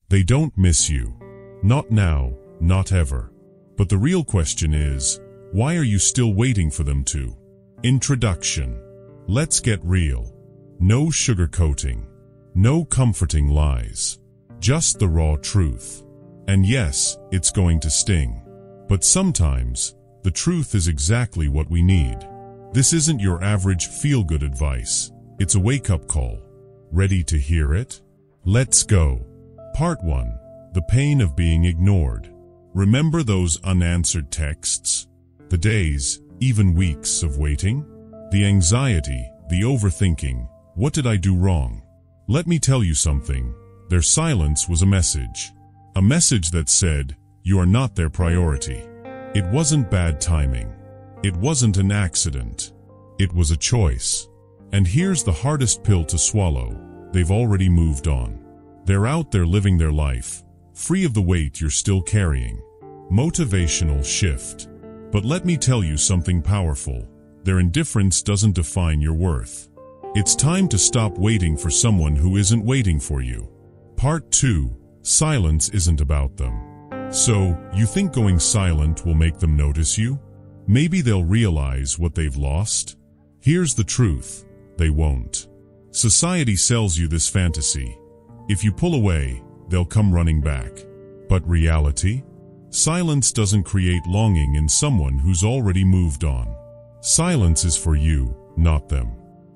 They don't miss you. Not now, not ever. But the real question is, why are you still waiting for them to? Introduction. Let's get real. No sugarcoating. No comforting lies. Just the raw truth. And yes, it's going to sting. But sometimes, the truth is exactly what we need. This isn't your average feel-good advice. It's a wake-up call. Ready to hear it? Let's go. Part 1. The pain of being ignored. Remember those unanswered texts? The days, even weeks of waiting? The anxiety, the overthinking. What did I do wrong? Let me tell you something. Their silence was a message. A message that said, you are not their priority. It wasn't bad timing. It wasn't an accident. It was a choice. And here's the hardest pill to swallow. They've already moved on. They're out there living their life, free of the weight you're still carrying. Motivational shift. But let me tell you something powerful. Their indifference doesn't define your worth. It's time to stop waiting for someone who isn't waiting for you. Part 2. Silence isn't about them. So, you think going silent will make them notice you? Maybe they'll realize what they've lost? Here's the truth. They won't. Society sells you this fantasy. If you pull away, they'll come running back. But reality? Silence doesn't create longing in someone who's already moved on. Silence is for you, not them.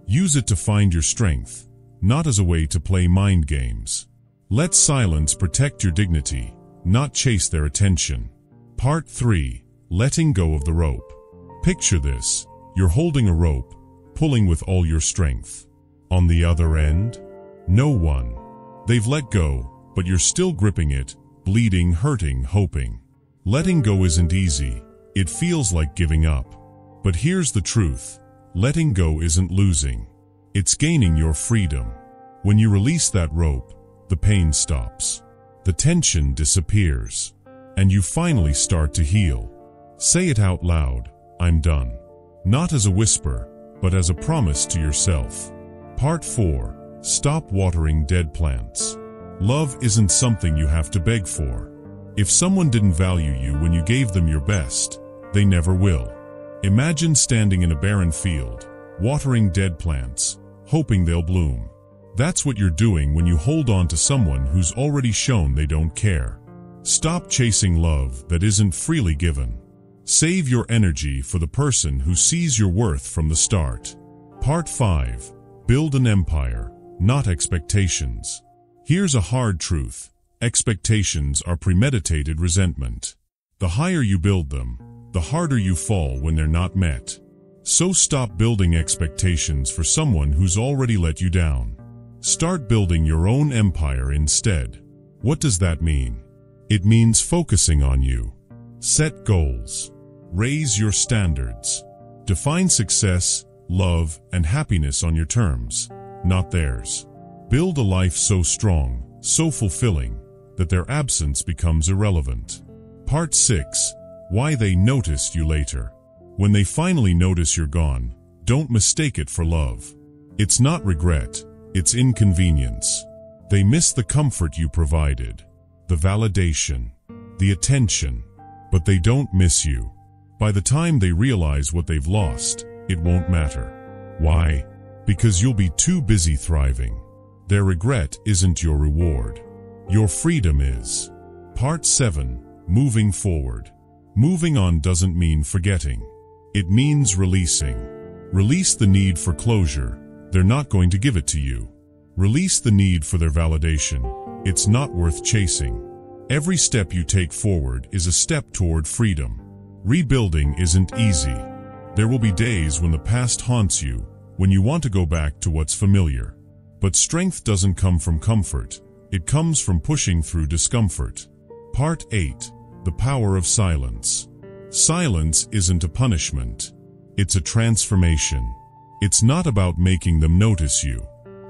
Use it to find your strength, not as a way to play mind games. Let silence protect your dignity, not chase their attention. Part 3. Letting go of the rope. Picture this. You're holding a rope, pulling with all your strength. On the other end? No one. They've let go, but you're still gripping it, bleeding, hurting, hoping. Letting go isn't easy. It feels like giving up. But here's the truth. Letting go isn't losing. It's gaining your freedom. When you release that rope, the pain stops. The tension disappears. And you finally start to heal. Say it out loud. I'm done. Not as a whisper, but as a promise to yourself. Part 4. Stop watering dead plants. Love isn't something you have to beg for. If someone didn't value you when you gave them your best, they never will. Imagine standing in a barren field, watering dead plants, hoping they'll bloom. That's what you're doing when you hold on to someone who's already shown they don't care. Stop chasing love that isn't freely given. Save your energy for the person who sees your worth from the start. Part 5. Build an empire, not expectations. Here's a hard truth. Expectations are premeditated resentment. The higher you build them, the harder you fall when they're not met. So stop building expectations for someone who's already let you down. Start building your own empire instead. What does that mean? It means focusing on you. Set goals. Raise your standards. Define success, love, and happiness on your terms, not theirs. Build a life so strong, so fulfilling, that their absence becomes irrelevant. Part 6. Why they noticed you later. When they finally notice you're gone, don't mistake it for love. It's not regret, it's inconvenience. They miss the comfort you provided, the validation, the attention, but they don't miss you. By the time they realize what they've lost, it won't matter. Why? Because you'll be too busy thriving. Their regret isn't your reward. Your freedom is. Part 7. Moving forward. Moving on doesn't mean forgetting. It means releasing. Release the need for closure. They're not going to give it to you. Release the need for their validation. It's not worth chasing. Every step you take forward is a step toward freedom. Rebuilding isn't easy. There will be days when the past haunts you, when you want to go back to what's familiar. But strength doesn't come from comfort. It comes from pushing through discomfort. Part 8. The power of silence. Silence isn't a punishment. It's a transformation. It's not about making them notice you.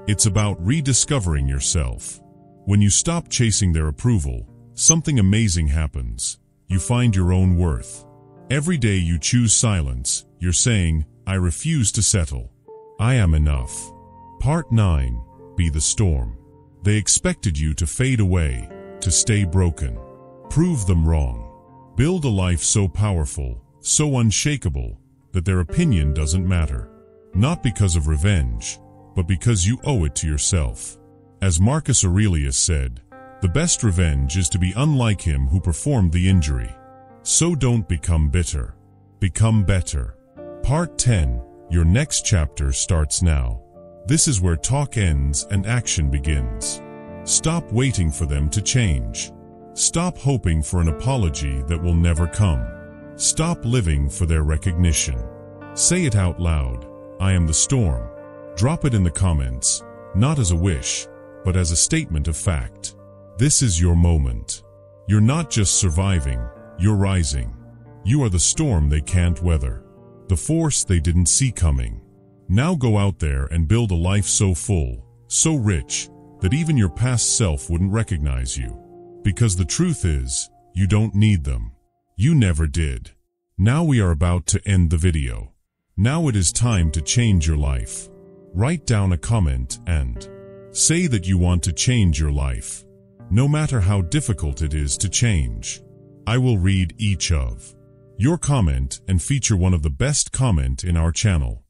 It's about rediscovering yourself. When you stop chasing their approval, something amazing happens. You find your own worth. Every day you choose silence, you're saying, I refuse to settle. I am enough. Part 9. Be the storm. They expected you to fade away, to stay broken. Prove them wrong. Build a life so powerful, so unshakable, that their opinion doesn't matter. Not because of revenge, but because you owe it to yourself. As Marcus Aurelius said, the best revenge is to be unlike him who performed the injury. So don't become bitter. Become better. Part 10. Your next chapter starts now. This is where talk ends and action begins. Stop waiting for them to change. Stop hoping for an apology that will never come. Stop living for their recognition. Say it out loud. I am the storm. Drop it in the comments, not as a wish, but as a statement of fact. This is your moment. You're not just surviving, you're rising. You are the storm they can't weather, the force they didn't see coming. Now go out there and build a life so full, so rich, that even your past self wouldn't recognize you. Because the truth is, you don't need them. You never did. Now we are about to end the video. Now it is time to change your life. Write down a comment and say that you want to change your life. No matter how difficult it is to change. I will read each of your comment and feature one of the best comment in our channel.